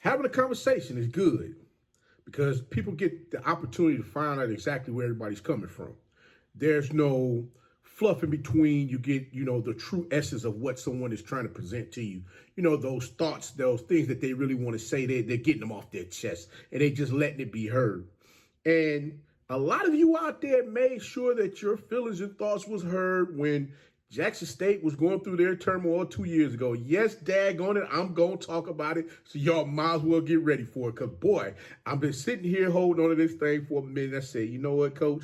having a conversation is good because people get the opportunity to find out exactly where everybody's coming from. There's no fluff in between. You get, the true essence of what someone is trying to present to you. Those thoughts, those things that they really want to say, they're getting them off their chest and they just letting it be heard. And a lot of you out there made sure that your feelings and thoughts was heard when Jackson State was going through their turmoil 2 years ago. Yes, daggone it, I'm going to talk about it, so y'all might as well get ready for it. Because, boy, I've been sitting here holding on to this thing for a minute. I said, you know what, Coach?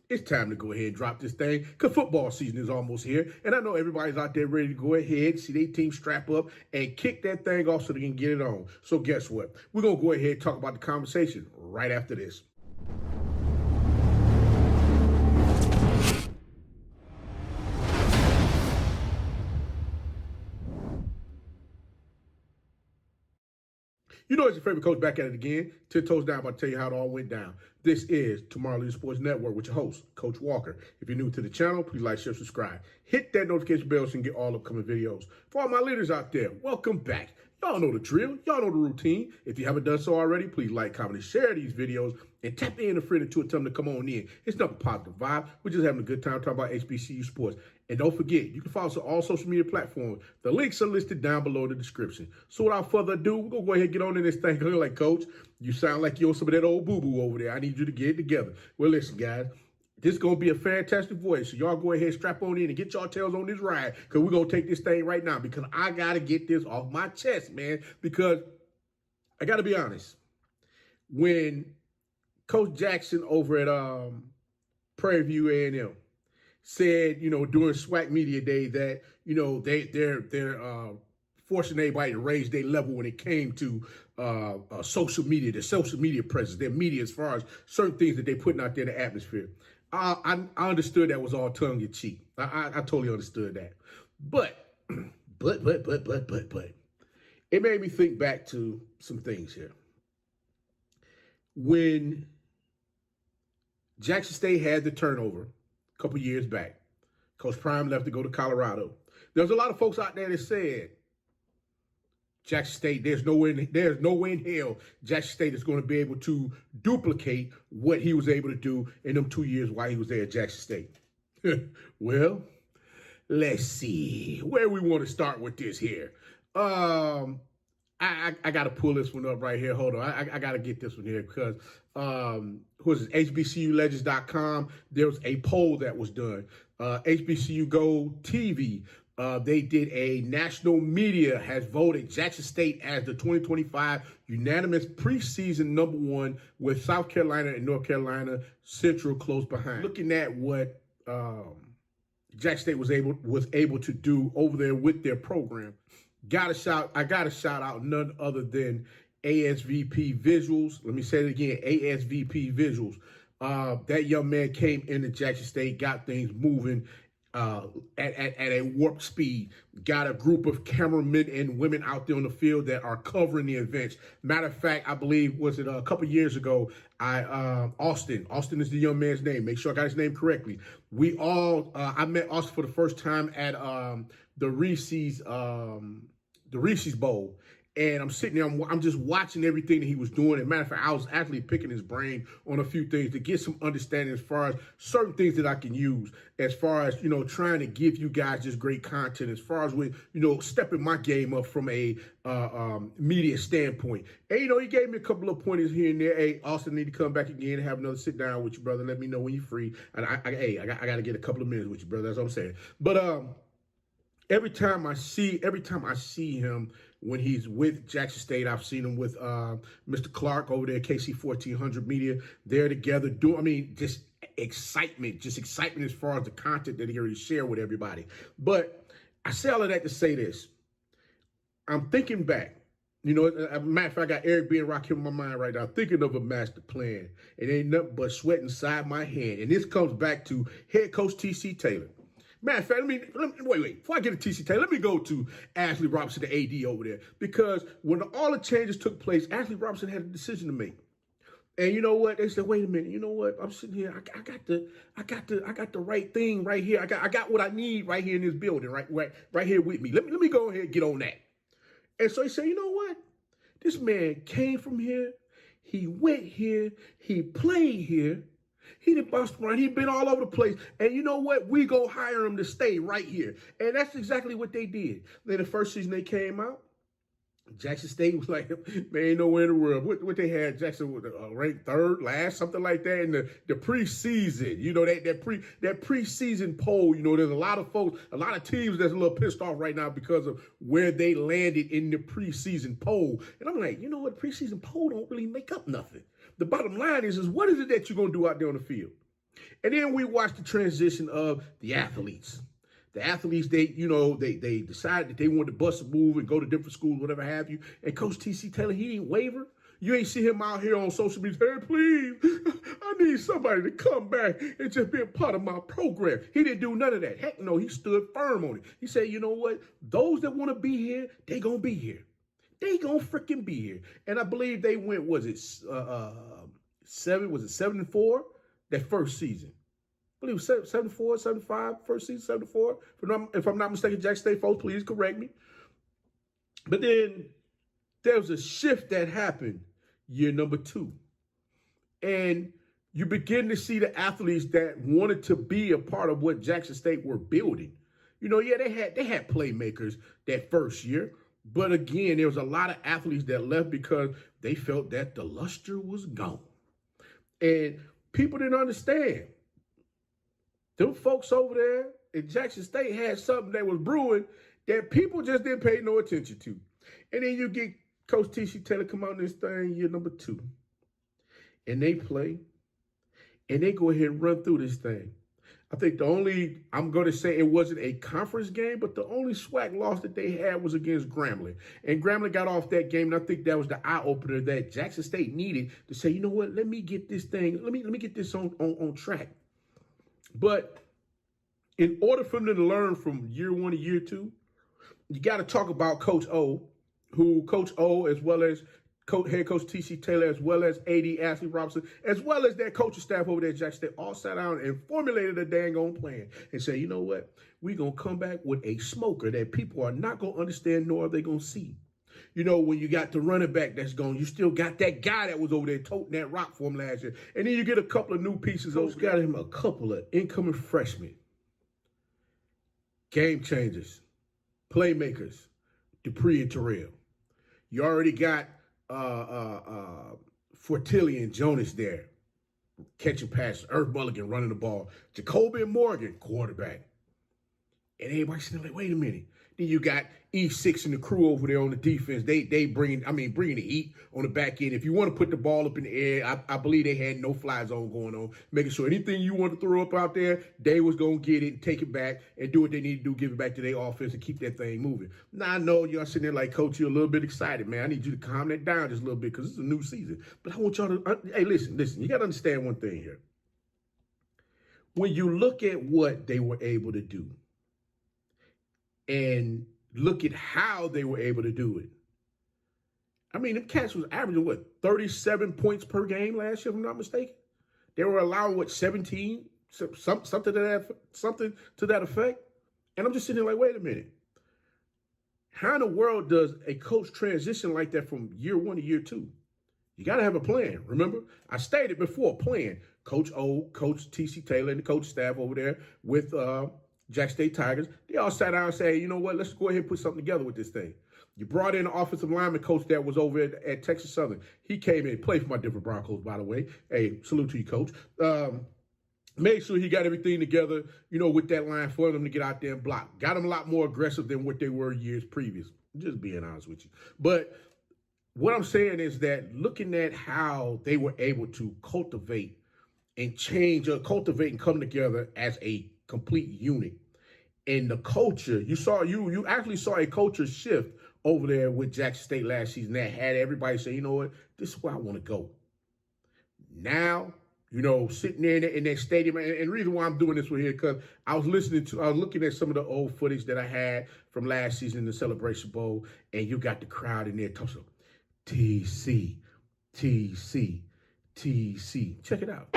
It's time to go ahead and drop this thing because football season is almost here. And I know everybody's out there ready to go ahead, see their team strap up and kick that thing off so they can get it on. So guess what? We're going to go ahead and talk about the conversation right after this. It's your favorite coach back at it again. 10 toes down, about to tell you how it all went down. This is Tomorrow Leader Sports Network with your host, Coach Walker. If you're new to the channel, please like, share, subscribe. Hit that notification bell so you can get all upcoming videos. For all my leaders out there, welcome back. Y'all know the drill. Y'all know the routine. If you haven't done so already, please like, comment, and share these videos. And tap in a friend or two and tell them to come on in. It's nothing positive vibe. We're just having a good time talking about HBCU sports. And don't forget, you can follow us on all social media platforms. The links are listed down below in the description. So without further ado, we're going to go ahead and get on in this thing. Like, Coach, you sound like you're some of that old boo-boo over there. I need you to get it together. Well, listen, guys. This is going to be a fantastic voice. So y'all go ahead, strap on in and get y'all tails on this ride because we're going to take this thing right now because I got to get this off my chest, man, because I got to be honest. When Coach Jackson over at Prairie View A&M said, during SWAC Media Day that, they're forcing everybody to raise their level when it came to social media, their social media presence, their media as far as certain things that they're putting out there in the atmosphere. I understood that was all tongue in cheek. I totally understood that. But, it made me think back to some things here. When Jackson State had the turnover a couple years back, Coach Prime left to go to Colorado. There was a lot of folks out there that said, Jackson State, there's no way in hell Jackson State is going to be able to duplicate what he was able to do in them 2 years while he was there at Jackson State. Well, let's see where we want to start with this here. I got to pull this one up right here. Hold on. I got to get this one here because who's it? HBCUlegends.com. There was a poll that was done. HBCU Go TV. They did a national media has voted Jackson State as the 2025 unanimous preseason #1 with South Carolina and North Carolina Central close behind. Looking at what Jackson State was able to do over there with their program, I gotta shout out none other than ASVP Visuals. Let me say it again, ASVP Visuals. That young man came into Jackson State, got things moving at a warp speed, got a group of cameramen and women out there on the field that are covering the events. Matter of fact, I believe, was it a couple years ago, Austin is the young man's name. Make sure I got his name correctly. I met Austin for the first time at the Reese's Bowl. And I'm sitting there, I'm just watching everything that he was doing. As a matter of fact, I was actually picking his brain on a few things to get some understanding as far as certain things that I can use, as far as, trying to give you guys just great content, as far as with, stepping my game up from a media standpoint. And, he gave me a couple of pointers here and there. Hey, Austin, need to come back again and have another sit down with you, brother. Let me know when you're free. And I got to get a couple of minutes with you, brother. That's what I'm saying. But, Every time I see him when he's with Jackson State, I've seen him with Mr. Clark over there at KC 1400 Media. They're together just excitement as far as the content that he already shared with everybody. But I say all of that to say this. I'm thinking back. As a matter of fact, I got Eric B. and Rakim in my mind right now, thinking of a master plan. It ain't nothing but sweat inside my hand. And this comes back to head coach T.C. Taylor. Matter of fact, wait. Before I get to T.C. Taylor, let me go to Ashley Robinson, the AD over there. Because when all the changes took place, Ashley Robinson had a decision to make. And you know what? They said, wait a minute. You know what? I'm sitting here. I got the right thing right here. I got what I need right here in this building, right here with me. Let me go ahead and get on that. And so he said, you know what? This man came from here. He went here. He played here. He done bounced around. He been all over the place. And you know what? We gonna hire him to stay right here. And that's exactly what they did. Then the first season they came out, Jackson State was like, man, ain't nowhere in the world. What they had, Jackson was ranked third, last, something like that in the preseason. You know, that preseason poll, you know, there's a lot of folks, a lot of teams that's a little pissed off right now because of where they landed in the preseason poll. And I'm like, you know what? Preseason poll don't really make up nothing. The bottom line is what is it that you're going to do out there on the field? And then we watch the transition of the athletes. The athletes, they decided that they wanted to bust a move and go to different schools, whatever have you. And Coach T.C. Taylor, he didn't waver. You ain't see him out here on social media, hey, please, I need somebody to come back and just be a part of my program. He didn't do none of that. Heck no, he stood firm on it. He said, you know what? Those that want to be here, they going to be here. They going to freaking be here. And I believe they went, 7-4 that first season? I believe it was 74, 75, first season, 74. If I'm not mistaken, Jackson State folks, please correct me. But then there was a shift that happened year number 2. And you begin to see the athletes that wanted to be a part of what Jackson State were building. You know, yeah, they had playmakers that first year. But again, there was a lot of athletes that left because they felt that the luster was gone. And people didn't understand. Them folks over there in Jackson State had something that was brewing that people just didn't pay no attention to. And then you get Coach T.C. Taylor come out in this thing year number 2. And they play. And they go ahead and run through this thing. I think I'm going to say it wasn't a conference game, but the only SWAC loss that they had was against Grambling. And Grambling got off that game, and I think that was the eye-opener that Jackson State needed to say, you know what, let me get this thing, let me get this on track. But in order for them to learn from year 1 to year 2, you got to talk about Coach O, as well as head coach T.C. Taylor, as well as A.D. Ashley Robinson, as well as their coaching staff over there at Jackson State, all sat down and formulated a dang on plan and say, you know what, we're going to come back with a smoker that people are not going to understand, nor are they going to see. You know, when you got the running back that's gone, you still got that guy that was over there toting that rock for him last year. And then you get a couple of new pieces. Those got him a couple of incoming freshmen. Game changers. Playmakers. Dupree and Terrell. You already got Fortilli and Jonas there. Catching passes. Irv Mulligan running the ball. Jacoby Morgan, quarterback. And everybody's sitting like, wait a minute. Then you got E6 and the crew over there on the defense. They bringing the heat on the back end. If you want to put the ball up in the air, I believe they had no fly zone going on, making sure anything you want to throw up out there, they was going to get it, take it back, and do what they need to do, give it back to their offense and keep that thing moving. Now, I know y'all sitting there like, Coach, you're a little bit excited, man. I need you to calm that down just a little bit because it's a new season. But I want y'all to, hey, listen, you got to understand one thing here. When you look at what they were able to do, and look at how they were able to do it. I mean, them cats was averaging, 37 points per game last year, if I'm not mistaken? They were allowing, 17? Something to that effect? And I'm just sitting there like, wait a minute. How in the world does a coach transition like that from year 1 to year 2? You got to have a plan, remember? I stated before, plan. Coach O, Coach T.C. Taylor, and the coach staff over there with Jackson State Tigers, they all sat down and said, you know what, let's go ahead and put something together with this thing. You brought in an offensive lineman coach that was over at Texas Southern. He came in, played for my Denver Broncos, by the way. Hey, salute to you, Coach. Made sure he got everything together, with that line for them to get out there and block. Got them a lot more aggressive than what they were years previous. Just being honest with you. But what I'm saying is that looking at how they were able to cultivate and come together as a complete unit. And the culture, you actually saw a culture shift over there with Jackson State last season that had everybody say, you know what, this is where I want to go. Now, sitting there in that stadium, and the reason why I'm doing this right here, because I was looking at some of the old footage that I had from last season in the Celebration Bowl, and you got the crowd in there talking, TC, TC, TC. Check it out.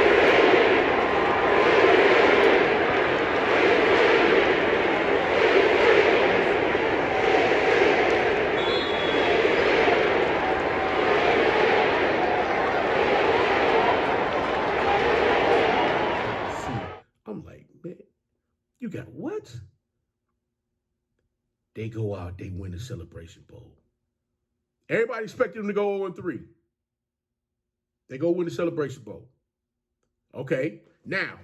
what? They go out, they win the Celebration Bowl. Everybody expected them to go 0-3. They go win the Celebration Bowl. Okay, now,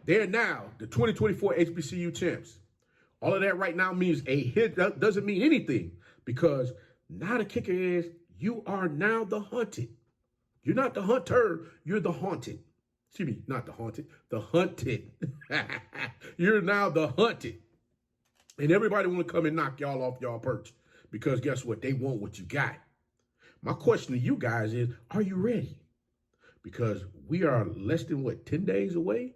they're now the 2024 HBCU champs. All of that right now means a hit. That doesn't mean anything because now the kicker is you are now the hunted. You're not the hunter, you're the haunted. Excuse me, not the haunted, the hunted. You're now the hunted. And everybody want to come and knock y'all off y'all perch because guess what? They want what you got. My question to you guys is, are you ready? Because we are less than, 10 days away?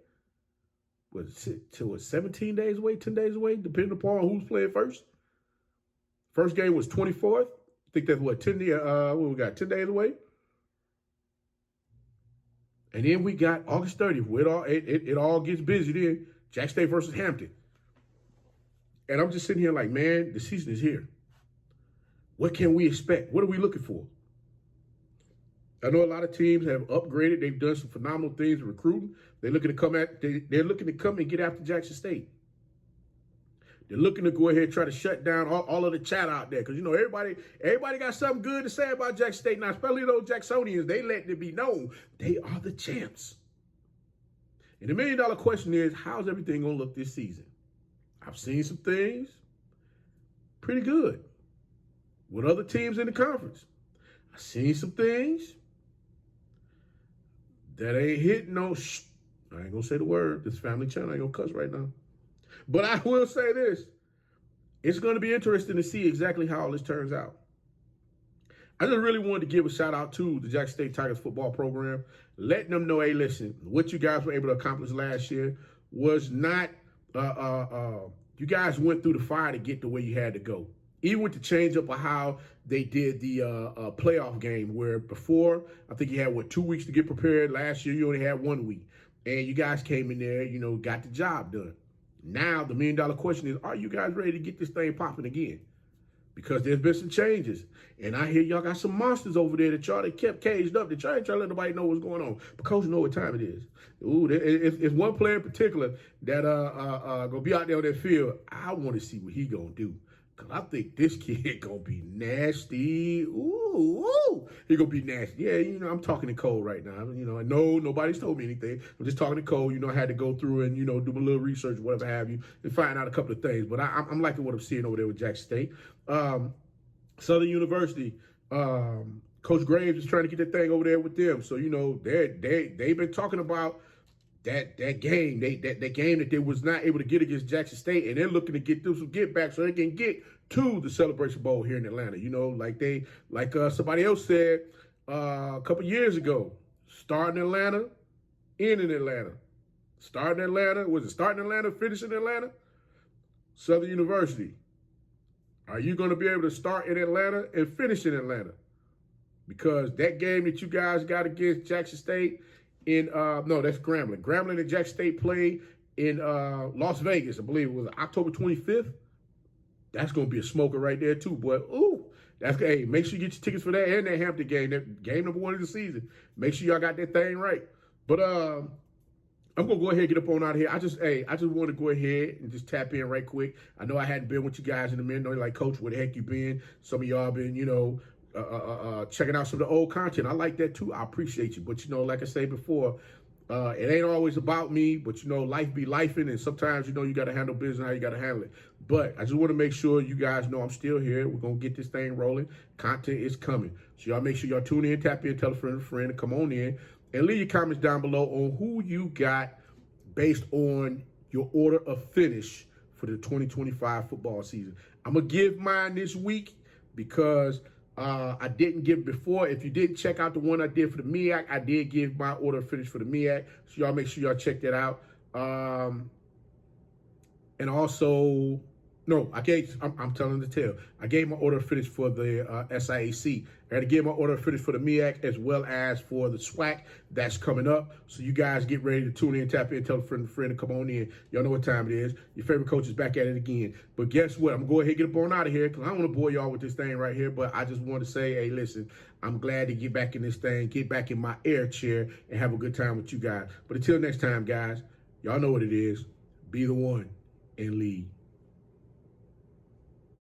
17 days away, 10 days away, depending upon who's playing first? First game was 24th. I think that's 10 days away? And then we got August 30th, where it all gets busy then. Jack State versus Hampton. And I'm just sitting here like, man, the season is here. What can we expect? What are we looking for? I know a lot of teams have upgraded. They've done some phenomenal things in recruiting. They're looking to come and get after Jackson State. They're looking to go ahead and try to shut down all of the chat out there. Because, everybody got something good to say about Jackson State. Now, especially those Jacksonians, they letting it be known they are the champs. And the $1 million question is, how's everything going to look this season? I've seen some things pretty good with other teams in the conference. I've seen some things that ain't hitting no I ain't going to say the word. This family channel, I ain't going to cuss right now. But I will say this. It's going to be interesting to see exactly how all this turns out. I just really wanted to give a shout out to the Jackson State Tigers football program, letting them know, hey, listen, what you guys were able to accomplish last year was not, you guys went through the fire to get to where you had to go. Even with the change up of how they did the playoff game, where before, I think you had, 2 weeks to get prepared. Last year, you only had 1 week. And you guys came in there, got the job done. Now, the $1 million question is, are you guys ready to get this thing popping again? Because there's been some changes. And I hear y'all got some monsters over there that y'all that kept caged up. That y'all ain't trying to let nobody know what's going on. Because you know what time it is. Ooh, it's one player in particular that gonna be out there on that field. I want to see what he gonna do. Because I think this kid gonna be nasty. Ooh, he gonna be nasty. Yeah, I'm talking to Cole right now. I know nobody's told me anything. I'm just talking to Cole. I had to go through and, do a little research, whatever have you, and find out a couple of things. But I'm liking what I'm seeing over there with Jackson State. Southern University, Coach Graves is trying to get that thing over there with them. So, they've been talking about that game, that game that they was not able to get against Jackson State, and they're looking to get through some get back so they can get to the Celebration Bowl here in Atlanta. Like somebody else said a couple years ago, start in Atlanta, end in Atlanta. Start in Atlanta, was it start in Atlanta, finish in Atlanta? Southern University, are you going to be able to start in Atlanta and finish in Atlanta? Because that game that you guys got against Jackson State, no, that's Grambling. Grambling and Jackson State played in Las Vegas, I believe it was October 25th. That's going to be a smoker right there too, boy. Ooh, hey, make sure you get your tickets for that and that Hampton game, that game number 1 of the season. Make sure y'all got that thing right. But I'm going to go ahead and get up on out of here. I just want to go ahead and just tap in right quick. I know I hadn't been with you guys in a minute. Like, Coach, where the heck you been? Some of y'all been, checking out some of the old content. I like that too. I appreciate you. But, like I said before, it ain't always about me, but, life be lifing. And sometimes, you got to handle business how you got to handle it. But I just want to make sure you guys know I'm still here. We're going to get this thing rolling. Content is coming. So y'all make sure y'all tune in, tap in, tell a friend, and come on in. And leave your comments down below on who you got based on your order of finish for the 2025 football season. I'm going to give mine this week because I didn't give before. If you didn't check out the one I did for the MEAC, I did give my order of finish for the MEAC. So y'all make sure y'all check that out. And also, no, I'm telling the tale. I gave my order of finish for the SIAC. I had to give my order of finish for the MEAC as well as for the SWAC that's coming up. So you guys get ready to tune in, tap in, tell a friend to come on in. Y'all know what time it is. Your favorite coach is back at it again. But guess what? I'm going to go ahead and get up on out of here because I don't want to bore y'all with this thing right here. But I just want to say, hey, listen, I'm glad to get back in this thing, get back in my air chair, and have a good time with you guys. But until next time, guys, y'all know what it is. Be the one. and lead.